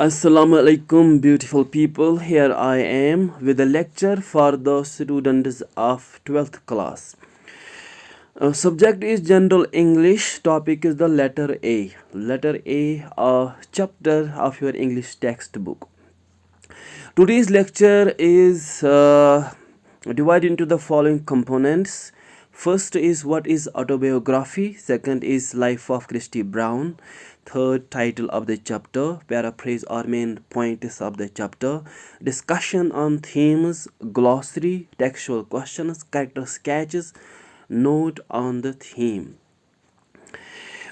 Assalamu alaikum, beautiful people. Here I am with a lecture for the students of 12th class. Subject is General English. Topic is the letter A. Letter A, a chapter of your English textbook. Today's lecture is divided into the following components. First is what is autobiography. Second is life of Christy Brown. Third, title of the chapter, paraphrase or main points of the chapter, discussion on themes, glossary, textual questions, character sketches, note on the theme.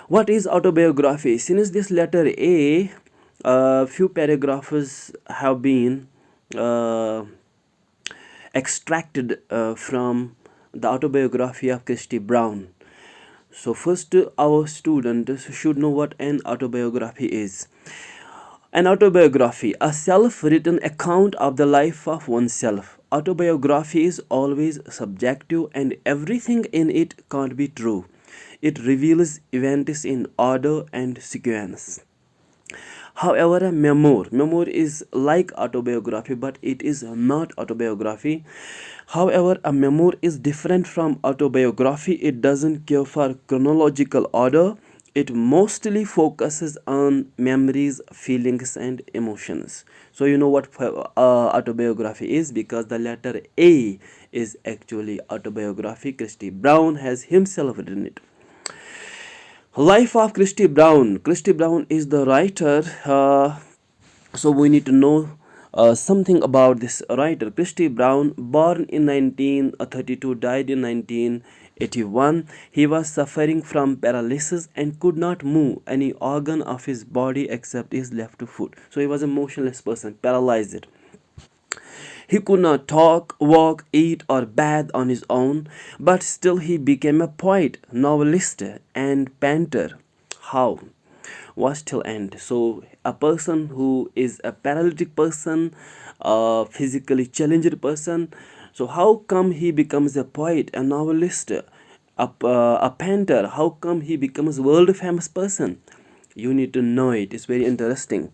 What is autobiography? Since this letter A, few paragraphs have been uh, extracted from the autobiography of Christy Brown. So first, our students should know what an autobiography is. An autobiography, a self-written account of the life of oneself. Autobiography is always subjective and everything in it can't be true. It reveals events in order and sequence. However, a memoir is like autobiography, but it is not autobiography. However, a memoir is different from autobiography. It doesn't care for chronological order. It mostly focuses on memories, feelings, and emotions. So you know what autobiography is, because the letter A is actually autobiography. Christy Brown has himself written it. Life of Christy Brown. Christy Brown is the writer. So we need to know something about this writer. Christy Brown, born in 1932, died in 1981. He was suffering from paralysis and could not move any organ of his body except his left foot. So he was a motionless person, paralyzed. He could not talk, walk, eat, or bathe on his own, but still he became a poet, novelist, and painter. How? Was till end. So a person who is a paralytic person, a physically challenged person, so how come he becomes a poet, a novelist, a painter? How come he becomes a world famous person? You need to know it. It's very interesting.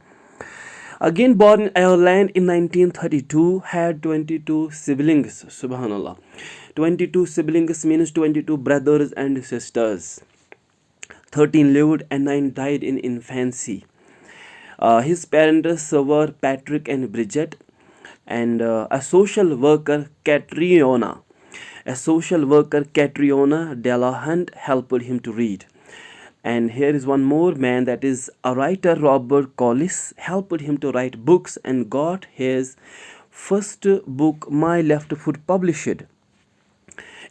Again born in Ireland in 1932, had 22 siblings. Subhanallah. 22 siblings means 22 brothers and sisters. 13 lived and 9 died in infancy. His parents were Patrick and Bridget, and a social worker, Catriona. A social worker, Catriona Delahunt, helped him to read. And here is one more man, that is a writer, Robert Collis, helped him to write books and got his first book, My Left Foot, published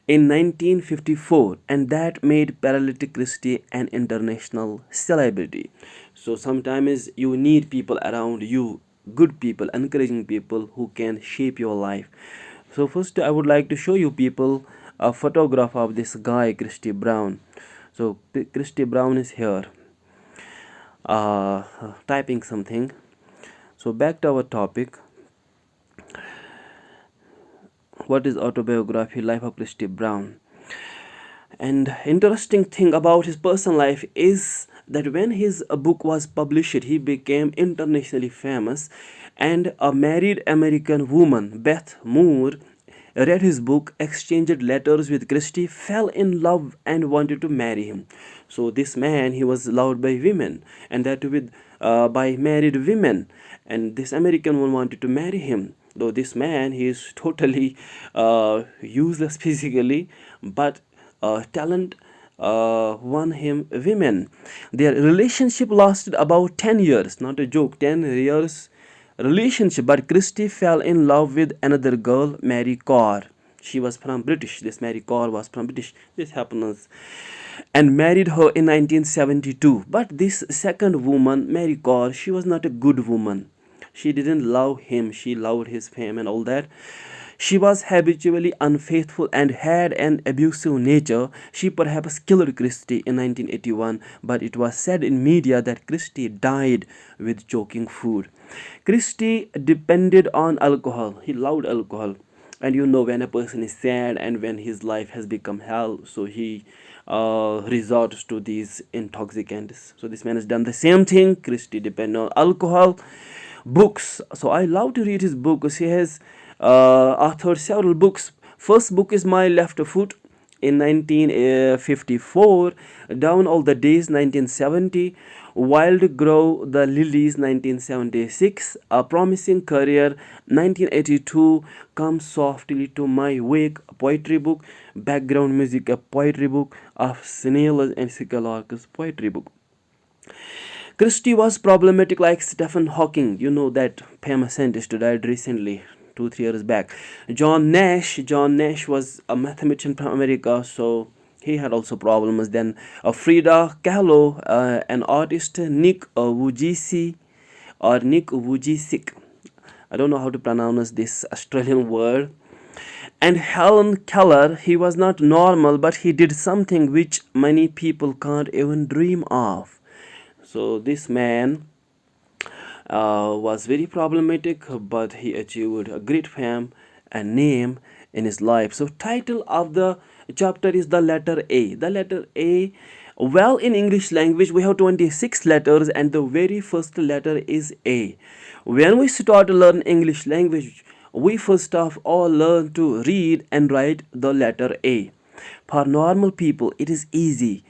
in 1954, and that made paralytic Christy an international celebrity. So sometimes you need people around you, good people, encouraging people who can shape your life. So first I would like to show you people a photograph of this guy, Christy Brown. So Christy Brown is here typing something. So back to our topic. What is autobiography? Life of Christy Brown. And interesting thing about his personal life is that when his book was published, he became internationally famous, and a married American woman, Beth Moore, read his book, exchanged letters with Christy, fell in love and wanted to marry him. So this man, he was loved by women, and that with by married women, and this American woman wanted to marry him. Though this man, he is totally useless physically, but talent won him women. Their relationship lasted about 10 years, not a joke, 10 years relationship. But Christy fell in love with another girl, Mary Carr. She was from British. This Mary Carr was from British. This happens. And married her in 1972. But this second woman, Mary Carr, she was not a good woman. She didn't love him. She loved his fame and all that. She was habitually unfaithful and had an abusive nature. She perhaps killed Christy in 1981, but it was said in media that Christy died with choking food. Christy depended on alcohol. He loved alcohol. And you know, when a person is sad and when his life has become hell, so he resort to these intoxicants. So this man has done the same thing. Christy depend on alcohol. Books. So I love to read his books. He has authored several books. First book is My Left Foot in 1954, Down All the Days 1970, Wild Grow the Lilies 1976, A Promising Career 1982, Come Softly to My Wake, a poetry book, Background Music, a poetry book, of Snails and Skylarks, poetry book. Christie was problematic like Stephen Hawking, you know, that famous scientist who died recently, 2 3 years back. John Nash was a mathematician from America, so he had also problems. Then Frida Kahlo, an artist, Nick Vujicic. I don't know how to pronounce this Australian word. And Helen Keller, he was not normal, but he did something which many people can't even dream of. So this man was very problematic, but he achieved a great fame and name in his life. So title of the chapter is the letter A. The letter A. Well, in English language, we have 26 letters, and the very first letter is A. When we start to learn English language, we first of all learn to read and write the letter A. For normal people, it is easy,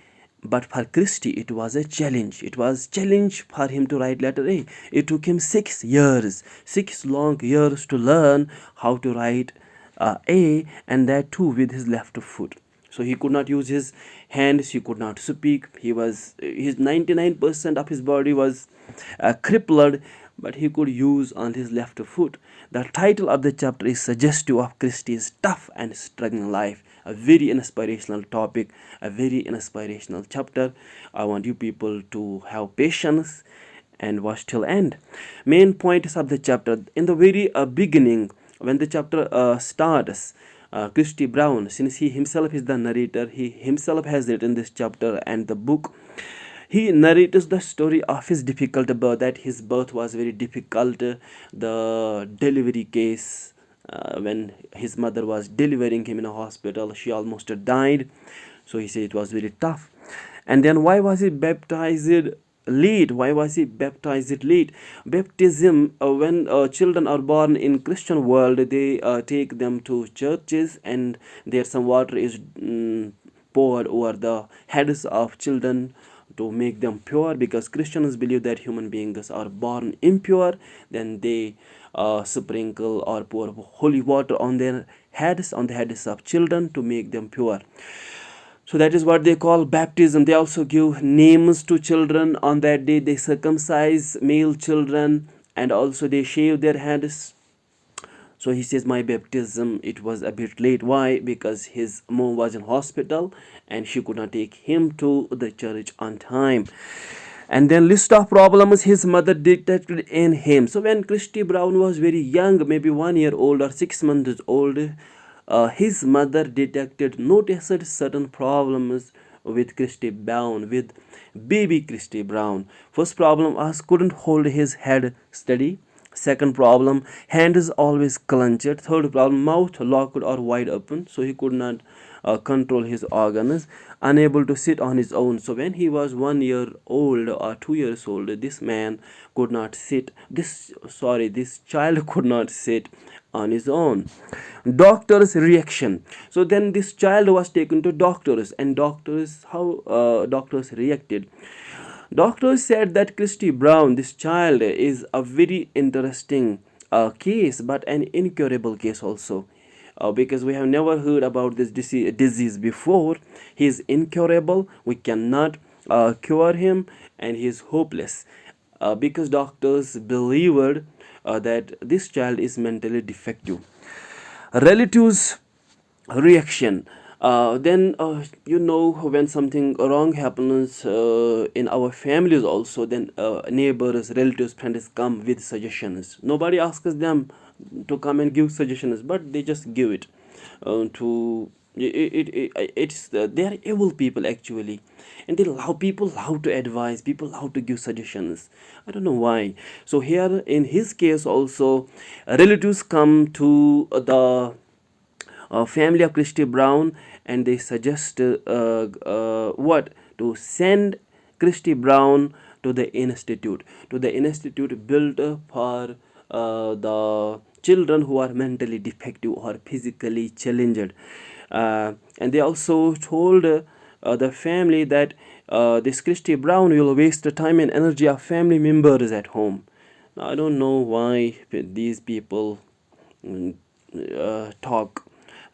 but for Christy, it was a challenge. It was challenge for him to write letter A. It took him 6 years, 6 long years to learn how to write A, and that too with his left foot. So he could not use his hands. He could not speak. His 99% of his body was crippled, but he could use on his left foot. The title of the chapter is suggestive of Christie's tough and struggling life. A very inspirational topic, a very inspirational chapter. I want you people to have patience and watch till end. Main points of the chapter. In the very beginning, when the chapter starts, Christy Brown, since he himself is the narrator, he himself has written this chapter and the book. He narrates the story of his difficult birth, that his birth was very difficult, the delivery case, when his mother was delivering him in a hospital, she almost died. So he said it was very tough. And then why was he baptized late? Why was he baptized late? Baptism, when children are born in Christian world, they take them to churches, and there some water is poured over the heads of children to make them pure, because Christians believe that human beings are born impure. Then they sprinkle or pour holy water on their heads, on the heads of children, to make them pure. So that is what they call baptism. They also give names to children on that day. They circumcise male children, and also they shave their heads. So he says, my baptism, it was a bit late. Why? Because his mom was in hospital and she could not take him to the church on time. And then list of problems his mother detected in him. So when Christy Brown was very young, maybe 1 year old or 6 months old, his mother noticed certain problems with Christy Brown, with baby Christy Brown. First problem was couldn't hold his head steady. Second problem, hand is always clenched. Third problem, mouth locked or wide open, so he could not control his organs. Unable to sit on his own. So when he was 1 year old or 2 years old, this man could not sit. This child could not sit on his own. Doctor's reaction. So then this child was taken to doctors, and doctors reacted. Doctors said that Christy Brown, this child, is a very interesting case, but an incurable case also. Because we have never heard about this disease before. He is incurable. We cannot cure him, and he is hopeless. Because doctors believed that this child is mentally defective. Relatives' reaction. Then when something wrong happens in our families also, then neighbors, relatives, friends come with suggestions. Nobody asks them to come and give suggestions, but they just give it to it's they are evil people actually, and people love to advise, people love to give suggestions. I don't know why. So here in his case also, relatives come to the family of Christy Brown, and they suggest what to send Christy Brown to the institute built for the children who are mentally defective or physically challenged. And they also told the family that this Christy Brown will waste the time and energy of family members at home. Now, I don't know why these people mm, talk,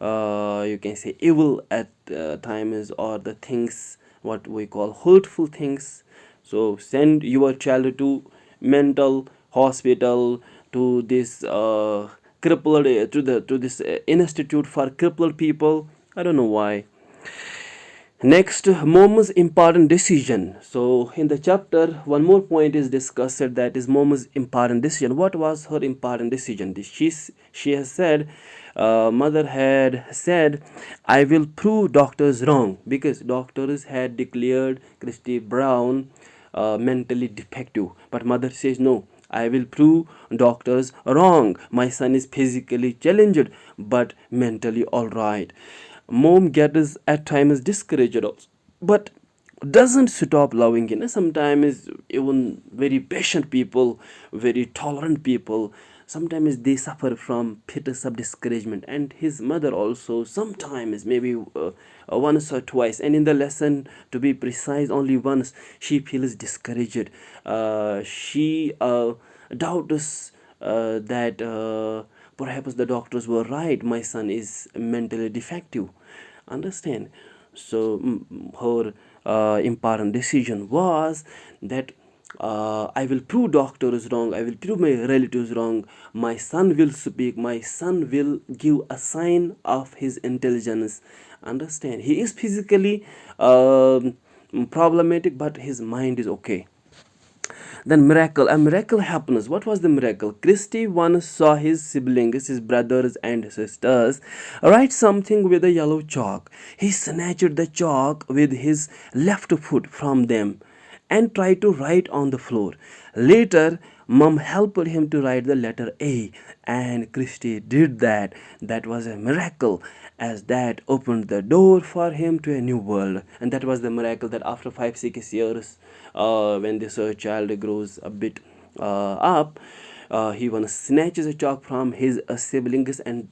you can say, evil at times, or the things what we call hurtful things. So send your child to mental hospital, to this crippled to this institute for crippled people. I don't know why. Next, Mom's important decision. So, in the chapter, one more point is discussed, that is Mom's important decision. What was her important decision? She has said, mother had said, I will prove doctors wrong, because doctors had declared Christy Brown mentally defective. But mother says, no, I will prove doctors wrong. My son is physically challenged but mentally alright. Mom gets at times discouraged also, but doesn't stop loving. Sometimes even very patient people, very tolerant people, sometimes they suffer from fits of discouragement. And his mother also sometimes, maybe once or twice, and in the lesson, to be precise, only once, she feels discouraged. She doubts that perhaps the doctors were right, my son is mentally defective. Understand? So her important decision was that I will prove doctors wrong, I will prove my relatives wrong, my son will speak, my son will give a sign of his intelligence. Understand? He is physically problematic, but his mind is okay. Then a miracle happens. What was the miracle? Christy once saw his siblings, his brothers and sisters, write something with a yellow chalk. He snatched the chalk with his left foot from them and tried to write on the floor. Later, Mom helped him to write the letter A, and Christy did that. That was a miracle, as that opened the door for him to a new world. And that was the miracle, that after 5-6 years, when this child grows a bit up, he once snatches a chalk from his siblings and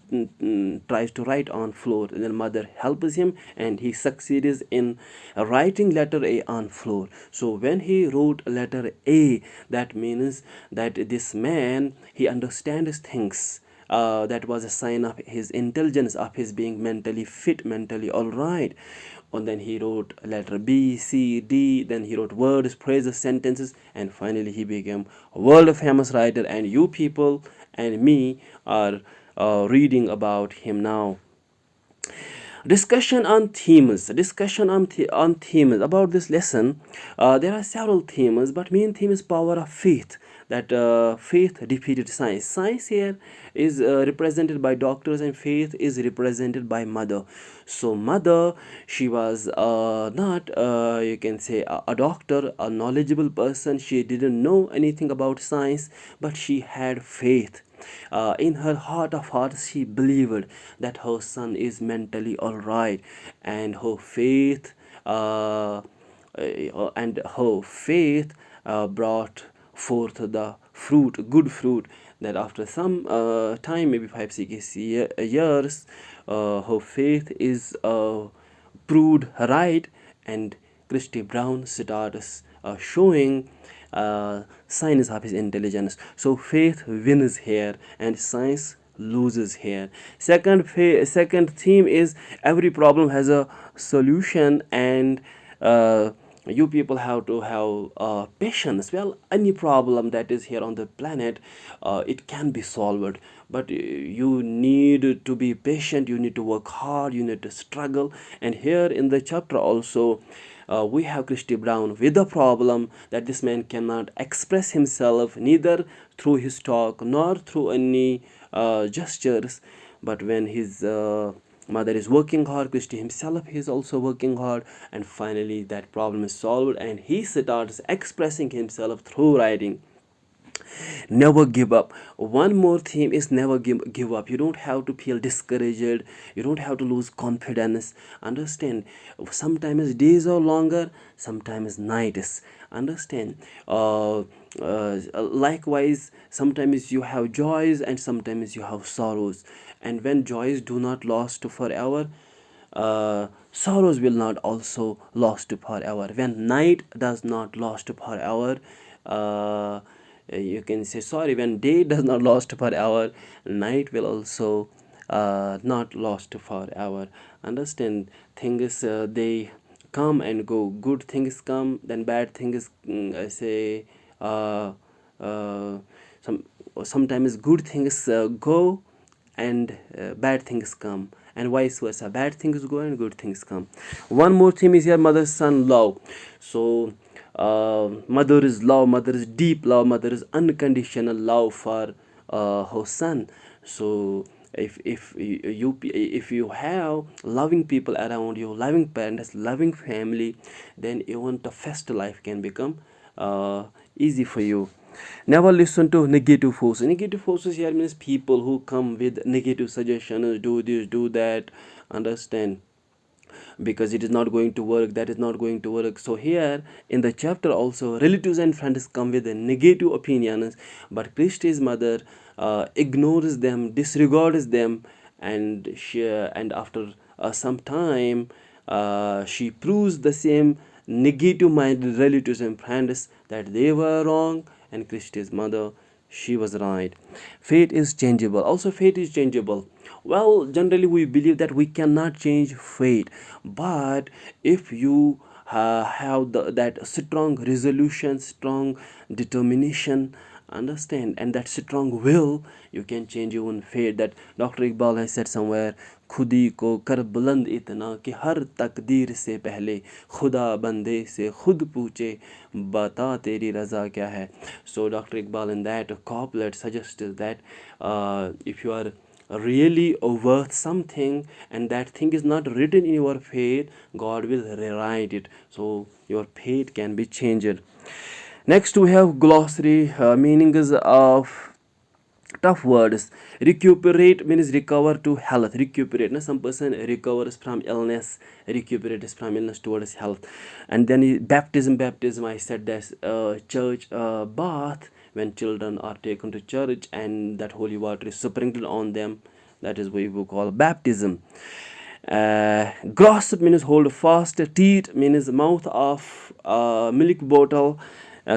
tries to write on floor. And then mother helps him, and he succeeds in writing letter A on floor. So when he wrote letter A, that means that this man, he understands things. That was a sign of his intelligence, of his being mentally fit, mentally all right. And then he wrote letter B, C, D, then he wrote words, phrases, sentences, and finally he became a world famous writer. And you people and me are reading about him now. Discussion on themes. On themes about this lesson. There are several themes, but main theme is power of faith. That faith defeated science. Science here is represented by doctors, and faith is represented by mother. So mother, she was not, you can say, a doctor, a knowledgeable person. She didn't know anything about science, but she had faith. In her heart of hearts, she believed that her son is mentally all right, and her faith brought forth the fruit, good fruit. That after some time, maybe 5-6 years, her faith is proved right, and Christy Brown starts showing signs of his intelligence. So faith wins here and science loses here. Second theme is every problem has a solution, and you people have to have patience. Well, any problem that is here on the planet, it can be solved, but you need to be patient, you need to work hard, you need to struggle. And here in the chapter also, we have Christy Brown with the problem that this man cannot express himself, neither through his talk nor through any gestures. But when his mother is working hard, Christy himself is also working hard, and finally that problem is solved, and he starts expressing himself through writing. Never give up. One more theme is never give up. You don't have to feel discouraged. You don't have to lose confidence. Understand? Sometimes days are longer, sometimes nights. Understand? Likewise, sometimes you have joys and sometimes you have sorrows. And when joys do not last forever, sorrows will not also last forever. When night does not last forever, you can say sorry, when day does not last forever, night will also not last forever. Understand? Things they come and go. Good things come, then bad things, I say, uh, uh, some sometimes good things go and bad things come, and vice versa. Bad things go and good things come. One more theme is here: mother son love. So mother is love, mother is deep love, mother is unconditional love for her son. So if you have loving people around you, loving parents, loving family, then even toughest life can become easy for you. Never listen to negative forces. Negative forces here means people who come with negative suggestions: do this, do that. Understand? Because it is not going to work, that is not going to work. So here in the chapter also, relatives and friends come with negative opinions, but Christy's mother ignores them, disregards them, and after some time, she proves the same negative minded relatives and friends that they were wrong, and Christy's mother, she was right. Fate is changeable. Also, fate is changeable. Well, generally, we believe that we cannot change fate, but if you have that strong resolution, strong determination, understand, and that strong will, you can change your own fate. That Dr. Iqbal has said somewhere, खुदी को कर बुलंद इतना कि हर तकदीर से पहले खुदा बंदे से खुद पूछे बता तेरी रज़ा क्या है. So Dr. Iqbal in that couplet suggests that if you are really worth something and that thing is not written in your fate, God will rewrite it, so your fate can be changed. Next we have glossary meanings of tough words. Recuperate means recover to health. Recuperate, na, some person recovers from illness, recuperates from illness towards health. And then baptism, I said that's church bath, when children are taken to church and that holy water is sprinkled on them, that is what we call baptism. Grasp means hold fast. Teat means mouth of milk bottle.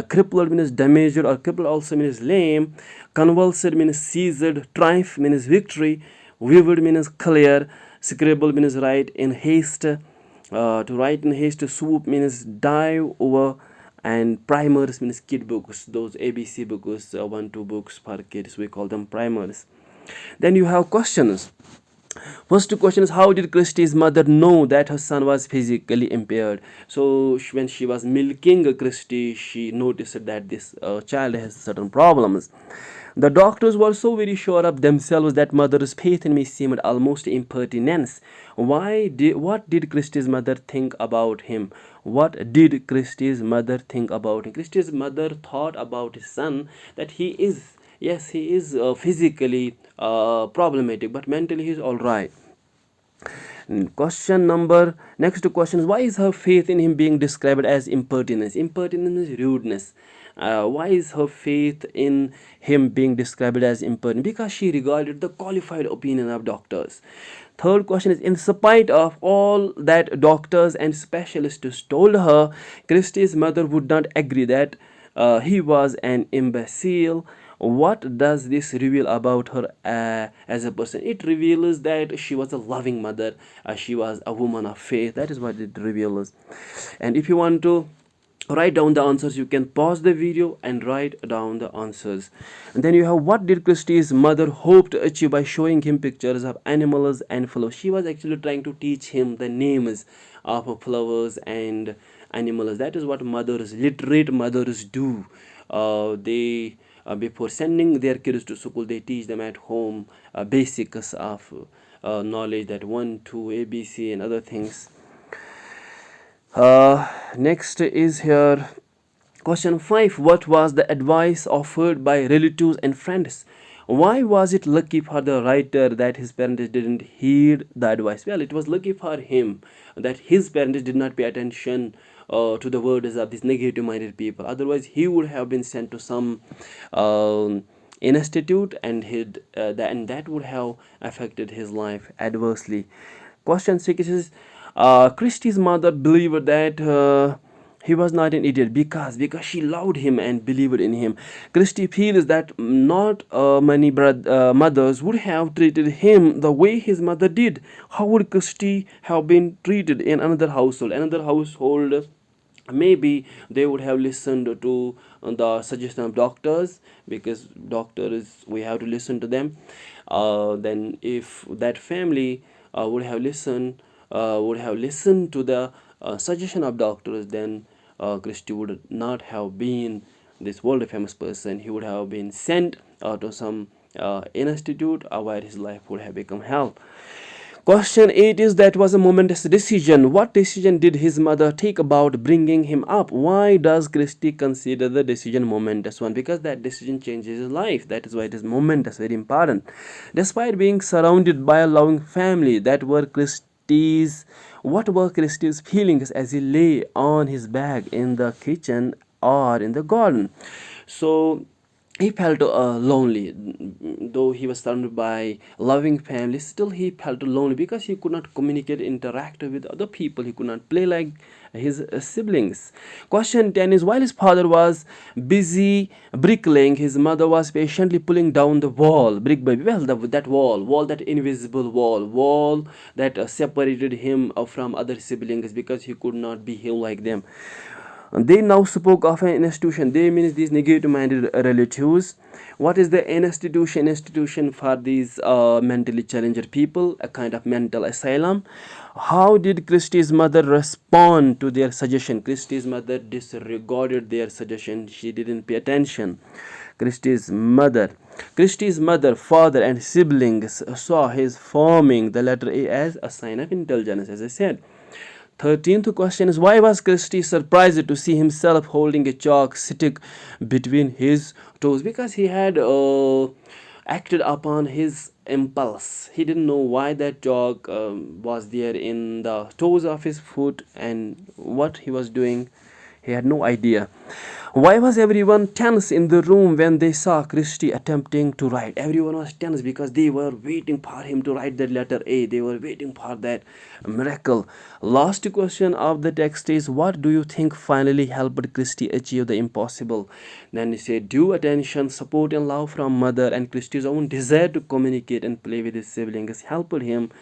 Crippled means damaged, or crippled also means lame. Convulsed means seized. Triumph means victory. Vivid means clear. Scribble means write in haste. To write in haste. Swoop means dive over. And primers means kid books, those ABC books, 1-2 books for kids, we call them primers. Then you have questions. First question is, how did Christy's mother know that her son was physically impaired? So when she was milking Christy, she noticed that this child has certain problems. The doctors were so very sure of themselves that mother's faith in me seemed almost impertinence. What did Christy's mother think about him? What did Christy's mother think about him? Christy's mother thought about his son that he is, yes, he is physically problematic, but mentally he is all right. Next question is, why is her faith in him being described as impertinence? Impertinence is rudeness. Why is her faith in him being described as impertinent? Because she regarded the qualified opinion of doctors. Third question is, in spite of all that doctors and specialists told her, Christy's mother would not agree that he was an imbecile. What does this reveal about her as a person? It reveals that she was a loving mother. She was a woman of faith. That is what it reveals. And if you want to write down the answers, you can pause the video and write down the answers. And then you have, what did Christy's mother hope to achieve by showing him pictures of animals and flowers? She was actually trying to teach him the names of flowers and animals. That is what mothers, literate mothers, do. They before sending their kids to school, they teach them at home basics of knowledge, that 1, 2, ABC and other things. Next is here, Question 5. What was the advice offered by relatives and friends? Why was it lucky for the writer that his parents didn't heed the advice? Well, it was lucky for him that his parents did not pay attention to the words of these negative minded people. Otherwise, he would have been sent to some institute, and that would have affected his life adversely. Question 6 is Christy's mother believed that he was not an idiot because she loved him and believed in him. Christy feels that not many mothers would have treated him the way his mother did. How would Christy have been treated in another household? Another household, maybe they would have listened to the suggestion of doctors, because doctors, we have to listen to them. Then if that family would have listened to the suggestion of doctors, then Christy would not have been this world famous person. He would have been sent to some institute where his life would have become hell. Question 8 is that was a momentous decision. What decision did his mother take about bringing him up? Why does Christy consider the decision momentous one? Because that decision changes his life. That is why it is momentous, very important. Despite being surrounded by a loving family, what were Christy's feelings as he lay on his back in the kitchen or in the garden? So he felt lonely. Though he was surrounded by loving family, still he felt lonely because he could not communicate, interact with other people. He could not play like his siblings. Question 10 is while his father was busy bricklaying, his mother was patiently pulling down the wall brick by well that wall, that invisible wall that separated him from other siblings, because he could not behave like them. They now spoke of an institution. They means these negative minded relatives. What is the institution? Institution for these mentally challenged people, a kind of mental asylum. How did Christy's mother respond to their suggestion? Christy's mother disregarded their suggestion. She didn't pay attention. Christy's mother, father, and siblings saw his forming the letter A as a sign of intelligence, as I said. 13th question is why was Christy surprised to see himself holding a chalk stick between his toes? Because he had acted upon his impulse. He didn't know why that chalk was there in the toes of his foot and what he was doing. He had no idea. Why was everyone tense in the room when they saw Christy attempting to write? Everyone was tense because they were waiting for him to write the letter A. They were waiting for that miracle. Last question of the text is what do you think finally helped Christy achieve the impossible? Then he said due attention, support, and love from mother, and Christy's own desire to communicate and play with his siblings helped him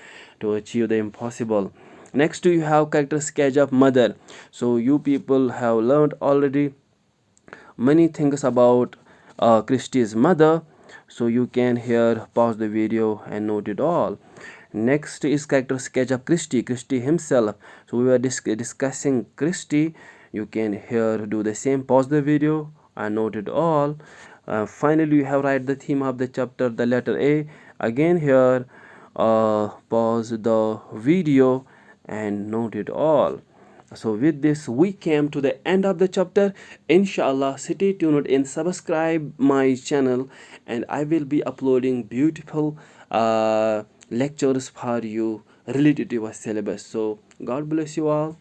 to achieve the impossible. Next, you have character sketch of mother. So you people have learned already many things about Christy's mother. So you can here pause the video and note it all. Next is character sketch of Christy himself. So we were discussing Christy. You can here do the same, pause the video and note it all. Finally, you have write the theme of the chapter, the letter A. Again here, pause the video and note it all. So with this we came to the end of the chapter. Inshallah, stay tuned and subscribe my channel, and I will be uploading beautiful lectures for you related to your syllabus. So God bless you all.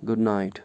Good night.